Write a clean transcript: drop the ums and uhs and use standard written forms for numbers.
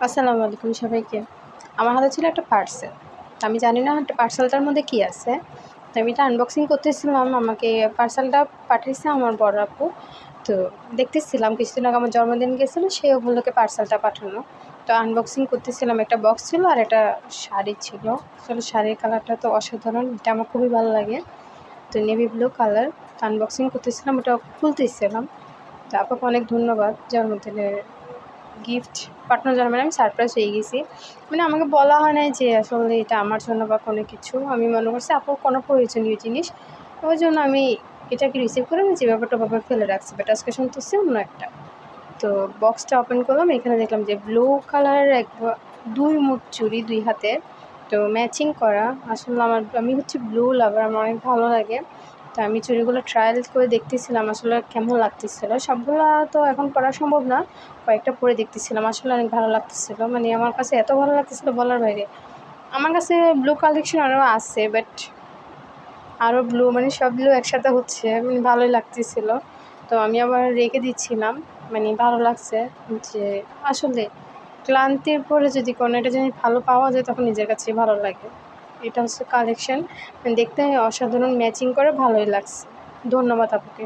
আসসালামু আলাইকুম সবাইকে। আমার হাতে ছিল একটা পার্সেল। আমি জানি না পার্সেলটার মধ্যে কী আছে। তো আমি এটা আনবক্সিং করতেছিলাম। আমাকে পার্সেলটা পাঠিয়েছে আমার বড় আপু। তো দেখতেছিলাম কিছুদিন আগে আমার জন্মদিন গেছিলো, সেই উপলক্ষে পার্সেলটা পাঠানো। তো আনবক্সিং করতেছিলাম, একটা বক্স ছিল আর একটা শাড়ি ছিল। আসলে শাড়ির কালারটা তো অসাধারণ, এটা আমার খুবই ভালো লাগে। তো নেভি ব্লু কালার। তো আনবক্সিং করতেছিলাম, ওটা খুলতেছিলাম। তো আপুকে অনেক ধন্যবাদ জন্মদিনের গিফট পাঠানোর জন্য। আমি সারপ্রাইজ হয়ে গেছি। আমাকে বলা হয় নাই যে আসলে এটা আমার জন্য বা কোনো কিছু। আমি মনে করছি আপুর কোনো প্রয়োজনীয় জিনিস, ওই জন্য আমি এটাকে রিসিভ করে আমি যেভাবে ওভাবে ফেলে রাখছি। বাট আজকে শুনতেছি অন্য একটা। তো বক্সটা ওপেন করলাম, এখানে দেখলাম যে ব্লু কালারের দুই মুঠ চুড়ি, 2 হাতের। তো ম্যাচিং করা। আসলে আমি হচ্ছে ব্লু লাভার, আমার অনেক ভালো লাগে। তো আমি চুড়িগুলো ট্রায়াল করে দেখতেছিলাম আসলে কেমন লাগতেছিলো। সবগুলো তো এখন পরা সম্ভব না, কয়েকটা পরে দেখতেছিলাম। আসলে অনেক ভালো লাগতেছিলো, আমার কাছে এত ভালো লাগতেছিলো বলার বাইরে। আমার কাছে ব্লু কালেকশন আরও আছে, বাট আরও ব্লু সব ব্লু একসাথে হচ্ছে, ভালোই লাগতেছিলো। তো আমি আবার রেখে দিচ্ছিলাম, ভালো লাগছে যে আসলে ক্লান্তির পরে যদি কোনো একটা জিনিস ভালো পাওয়া যায় তখন নিজের কাছে ভালো লাগে। এটা হচ্ছে কালেকশন, দেখতে অসাধারণ ম্যাচিং করে ভালোই লাগছে। ধন্যবাদ আপুকে।